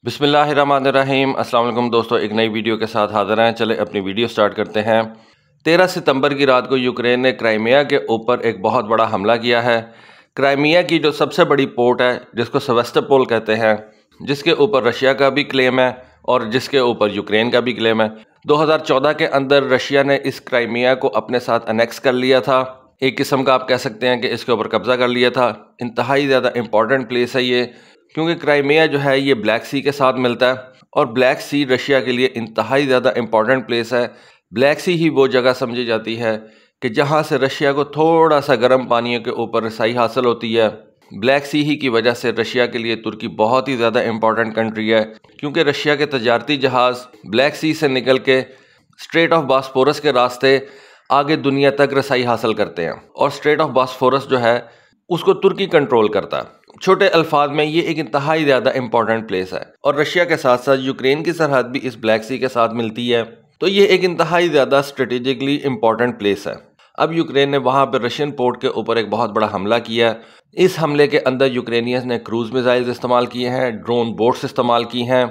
बिस्मिल्लाहिर्रहमानिर्रहीम। अस्सलाम वालेकुम दोस्तों, एक नई वीडियो के साथ हाज़िर हैं। चले अपनी वीडियो स्टार्ट करते हैं। 13 सितंबर की रात को यूक्रेन ने क्राइमिया के ऊपर एक बहुत बड़ा हमला किया है। क्राइमिया की जो सबसे बड़ी पोर्ट है, जिसको सेवास्टोपोल कहते हैं, जिसके ऊपर रशिया का भी क्लेम है और जिसके ऊपर यूक्रेन का भी क्लेम है। 2014 के अंदर रशिया ने इस क्राइमिया को अपने साथ अनेक्स कर लिया था। एक किस्म का आप कह सकते हैं कि इसके ऊपर कब्जा कर लिया था। इंतहाई ज़्यादा इंपॉर्टेंट प्लेस है ये, क्योंकि क्राइमिया जो है ये ब्लैक सी के साथ मिलता है और ब्लैक सी रशिया के लिए इंतहाई ज़्यादा इंपॉर्टेंट प्लेस है। ब्लैक सी ही वो जगह समझी जाती है कि जहाँ से रशिया को थोड़ा सा गर्म पानियों के ऊपर रसाई हासिल होती है। ब्लैक सी ही की वजह से रशिया के लिए तुर्की बहुत ही ज़्यादा इंपॉर्टेंट कंट्री है, क्योंकि रशिया के तजारती जहाज़ ब्लैक सी से निकल के स्ट्रेट ऑफ बॉस्फोरस के रास्ते आगे दुनिया तक रसाई हासिल करते हैं और स्ट्रेट ऑफ बॉस्फोरस जो है उसको तुर्की कंट्रोल करता है। छोटे अल्फाज में ये एक इंतहाई ज़्यादा इंपॉर्टेंट प्लेस है और रशिया के साथ साथ यूक्रेन की सरहद भी इस ब्लैक सी के साथ मिलती है, तो ये एक इंतहाई ज़्यादा स्ट्रेटेजिकली इंपॉर्टेंट प्लेस है। अब यूक्रेन ने वहाँ पर रशियन पोर्ट के ऊपर एक बहुत बड़ा हमला किया। इस हमले के अंदर यूक्रेनियंस ने क्रूज़ मिसाइल्स इस्तेमाल किए हैं, ड्रोन बोट्स इस्तेमाल की हैं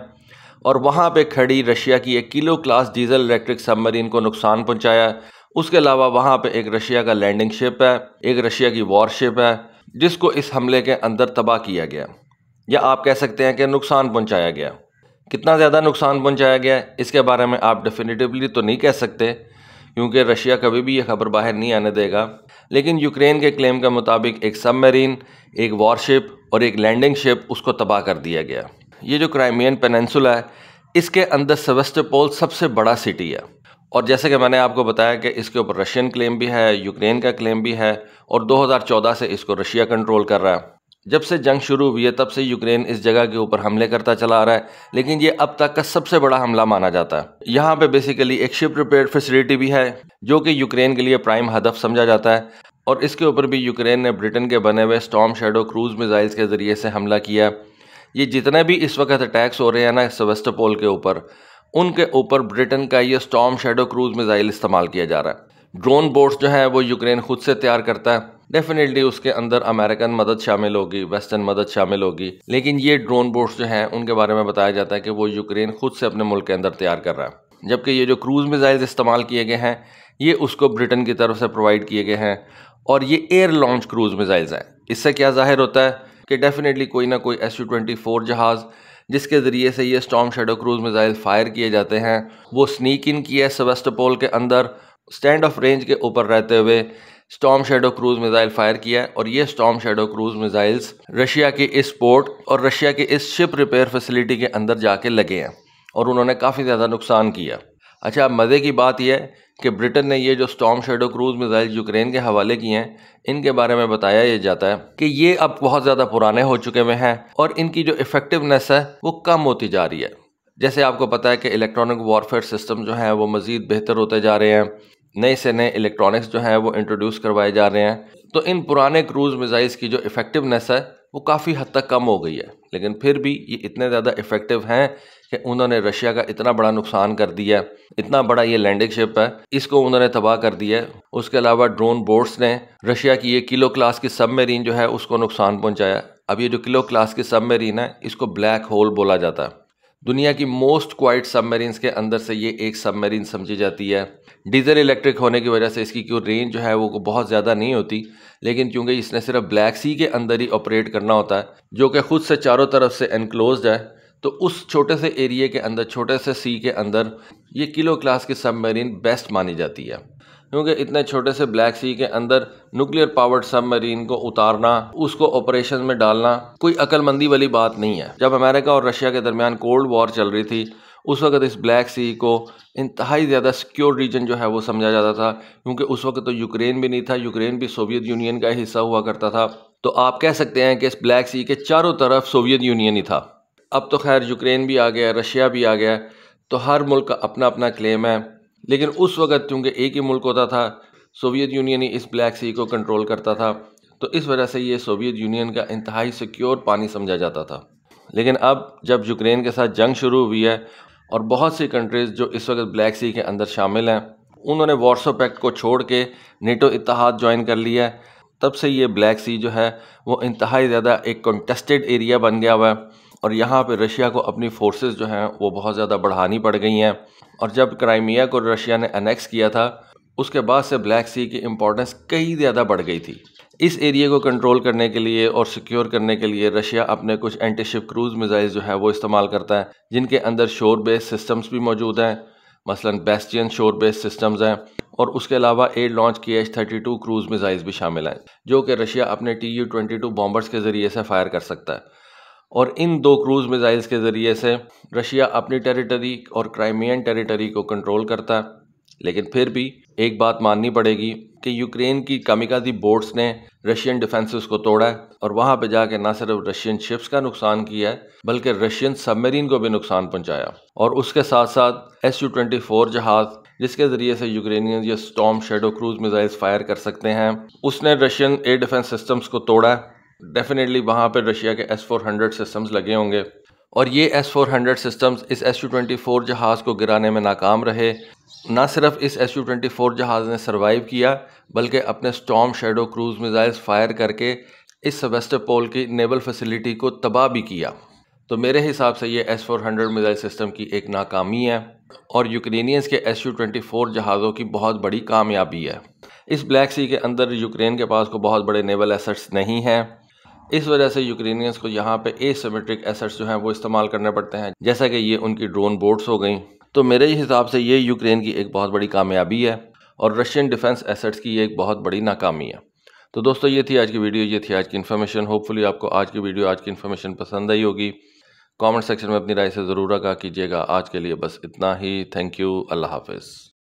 और वहाँ पर खड़ी रशिया की एक kilo class diesel electric submarine को नुकसान पहुँचाया। उसके अलावा वहाँ पर एक रशिया का लैंडिंग शिप है, एक रशिया की वॉरशिप है, जिसको इस हमले के अंदर तबाह किया गया, या आप कह सकते हैं कि नुकसान पहुंचाया गया। कितना ज़्यादा नुकसान पहुंचाया गया इसके बारे में आप डेफिनेटिवली तो नहीं कह सकते, क्योंकि रशिया कभी भी ये खबर बाहर नहीं आने देगा। लेकिन यूक्रेन के क्लेम के मुताबिक एक सबमरीन, एक वॉरशिप और एक लैंडिंग शिप उसको तबाह कर दिया गया। ये जो क्राइमियन पेनिनसुला है, इसके अंदर सेवास्टोपोल सबसे बड़ा सिटी है और जैसे कि मैंने आपको बताया कि इसके ऊपर रशियन क्लेम भी है, यूक्रेन का क्लेम भी है और 2014 से इसको रशिया कंट्रोल कर रहा है। जब से जंग शुरू हुई है तब से यूक्रेन इस जगह के ऊपर हमले करता चला आ रहा है, लेकिन ये अब तक का सबसे बड़ा हमला माना जाता है। यहाँ पे बेसिकली एक शिप रिपेयर फैसिलिटी भी है, जो कि यूक्रेन के लिए प्राइम हदफ समझा जाता है और इसके ऊपर भी यूक्रेन ने ब्रिटेन के बने हुए स्टॉर्म शैडो क्रूज मिसाइल्स के ज़रिए से हमला किया। ये जितने भी इस वक्त अटैक्स हो रहे हैं ना सेवास्टोपोल के ऊपर, उनके ऊपर ब्रिटेन का ये स्टॉर्म शैडो क्रूज मिसाइल इस्तेमाल किया जा रहा है। ड्रोन बोट्स जो है वो यूक्रेन खुद से तैयार करता है। डेफिनेटली उसके अंदर अमेरिकन मदद शामिल होगी, वेस्टर्न मदद शामिल होगी, लेकिन ये ड्रोन बोट्स जो हैं उनके बारे में बताया जाता है कि वो यूक्रेन खुद से अपने मुल्क के अंदर तैयार कर रहा है। जबकि ये जो क्रूज मिसाइल्स इस्तेमाल किए गए हैं ये उसको ब्रिटेन की तरफ से प्रोवाइड किए गए हैं और ये एयर लॉन्च क्रूज मिसाइल्स हैं। इससे क्या जाहिर होता है कि डेफिनेटली कोई ना कोई Su-24 जहाज़ जिसके ज़रिए से ये storm shadow cruise missile fire किए जाते हैं, वो स्नीक इन किया सेवास्टोपोल के अंदर, स्टैंड ऑफ रेंज के ऊपर रहते हुए storm shadow cruise missile fire किया और ये storm shadow cruise missiles Russia के इस पोर्ट और रशिया के इस शिप रिपेयर फैसिलिटी के अंदर जाके लगे हैं और उन्होंने काफ़ी ज़्यादा नुकसान किया। अच्छा, अब मज़े की बात यह है कि ब्रिटेन ने ये जो storm shadow cruise missile Ukraine के हवाले किए हैं, इनके बारे में बताया ये जाता है कि ये अब बहुत ज़्यादा पुराने हो चुके हुए हैं और इनकी जो इफ़ेक्टिवनेस है वो कम होती जा रही है। जैसे आपको पता है कि इलेक्ट्रॉनिक वॉरफेयर सिस्टम जो है वो मज़ीद बेहतर होते जा रहे हैं, नए से नए इलेक्ट्रॉनिक्स जो हैं वो इंट्रोड्यूस करवाए जा रहे हैं, तो इन पुराने क्रूज मिसाइल्स की जो इफ़ेक्टिवनेस है वो काफ़ी हद तक कम हो गई है। लेकिन फिर भी ये इतने ज़्यादा इफ़ेक्टिव हैं कि उन्होंने रशिया का इतना बड़ा नुकसान कर दिया। इतना बड़ा ये लैंडिंग शिप है, इसको उन्होंने तबाह कर दिया। उसके अलावा ड्रोन बोट्स ने रशिया की ये किलो क्लास की सबमरीन जो है उसको नुकसान पहुंचाया। अब ये जो किलो क्लास की सबमरीन है इसको ब्लैक होल बोला जाता है। दुनिया की मोस्ट क्वाइट सबमरीन्स के अंदर से ये एक सबमरीन समझी जाती है। डीजल इलेक्ट्रिक होने की वजह से इसकी क्यों रेंज जो है वो बहुत ज़्यादा नहीं होती, लेकिन क्योंकि इसने सिर्फ ब्लैक सी के अंदर ही ऑपरेट करना होता है, जो कि खुद से चारों तरफ से एनक्लोज्ड है, तो उस छोटे से एरिया के अंदर, छोटे से सी के अंदर ये किलो क्लास की सबमरीन बेस्ट मानी जाती है। क्योंकि इतने छोटे से ब्लैक सी के अंदर न्यूक्लियर पावर्ड सबमरीन को उतारना, उसको ऑपरेशन में डालना कोई अक्लमंदी वाली बात नहीं है। जब अमेरिका और रशिया के दरमियान कोल्ड वॉर चल रही थी, उस वक्त इस ब्लैक सी को इंतहाई ज़्यादा सिक्योर रीजन जो है वो समझा जाता था, क्योंकि उस वक्त तो यूक्रेन भी नहीं था, यूक्रेन भी सोवियत यूनियन का हिस्सा हुआ करता था। तो आप कह सकते हैं कि इस ब्लैक सी के चारों तरफ सोवियत यूनियन ही था। अब तो खैर यूक्रेन भी आ गया, रशिया भी आ गया, तो हर मुल्क का अपना अपना क्लेम है। लेकिन उस वक्त क्योंकि एक ही मुल्क होता था, सोवियत यूनियन ही इस ब्लैक सी को कंट्रोल करता था, तो इस वजह से ये सोवियत यूनियन का इंतहाई सिक्योर पानी समझा जाता था। लेकिन अब जब यूक्रेन के साथ जंग शुरू हुई है और बहुत सी कंट्रीज़ जो इस वक्त ब्लैक सी के अंदर शामिल हैं, उन्होंने वार्सो पैक्ट को छोड़ के नेटो इत्तेहाद ज्वाइन कर लिया है, तब से ये ब्लैक सी जो है वो इंतहाई ज़्यादा एक कंटेस्टेड एरिया बन गया हुआ है और यहाँ पे रशिया को अपनी फोर्सेस जो हैं वो बहुत ज़्यादा बढ़ानी पड़ गई हैं। और जब क्राइमिया को रशिया ने अनेक्स किया था उसके बाद से ब्लैक सी की इम्पोर्टेंस कई ज़्यादा बढ़ गई थी। इस एरिया को कंट्रोल करने के लिए और सिक्योर करने के लिए रशिया अपने कुछ एंटी शिप क्रूज मिसाइल जो है वो इस्तेमाल करता है, जिनके अंदर शोर बेस्ड सिस्टम्स भी मौजूद हैं, मसलन बेस्टियन शोर बेस्ड सिस्टम्स हैं। और उसके अलावा air launch KH-32 cruise missiles भी शामिल हैं, जो कि रशिया अपने Tu-22 बॉम्बर्स के ज़रिए से फायर कर सकता है। और इन 2 क्रूज मिसाइल्स के ज़रिए से रशिया अपनी टेरिटरी और क्राइमियन टेरिटरी को कंट्रोल करता है। लेकिन फिर भी एक बात माननी पड़ेगी कि यूक्रेन की कामिकाज़ी बोट्स ने रशियन डिफेंसेस को तोड़ा है और वहाँ पे जाके ना सिर्फ रशियन शिप्स का नुकसान किया है बल्कि रशियन सबमरीन को भी नुकसान पहुँचाया। और उसके साथ साथ Su-24 जहाज़, जिसके ज़रिए से यूक्रेनियन ये storm shadow cruise missiles fire कर सकते हैं, उसने रशियन एयर डिफेंस सिस्टम्स को तोड़ा है। डेफिनेटली वहाँ पर रशिया के S-400 सिस्टम्स लगे होंगे और ये S-400 सिस्टम्स इस Su-24 जहाज़ को गिराने में नाकाम रहे। ना सिर्फ इस Su-24 जहाज़ ने सरवाइव किया बल्कि अपने storm shadow cruise missiles fire करके इस सेवास्टोपोल की नेवल फैसिलिटी को तबाह भी किया। तो मेरे हिसाब से ये S-400 मिसाइल सिस्टम की एक नाकामी है और यूक्रेनियंस के Su-24 जहाज़ों की बहुत बड़ी कामयाबी है। इस ब्लैक सी के अंदर यूक्रेन के पास को बहुत बड़े नेवल एसेट्स नहीं हैं। इस वजह से यूक्रेनियंस को यहाँ पे एसिमेट्रिक एसेट्स जो हैं वो इस्तेमाल करने पड़ते हैं, जैसा कि ये उनकी ड्रोन बोट्स हो गई। तो मेरे हिसाब से ये यूक्रेन की एक बहुत बड़ी कामयाबी है और रशियन डिफेंस एसेट्स की ये एक बहुत बड़ी नाकामी है। तो दोस्तों ये थी आज की वीडियो, ये थी आज की इन्फॉर्मेशन। होपफुली आपको आज की वीडियो, आज की इन्फॉर्मेशन पसंद आई होगी। कमेंट सेक्शन में अपनी राय से ज़रूर आगाह कीजिएगा। आज के लिए बस इतना ही। Thank you. अल्लाह हाफिज़।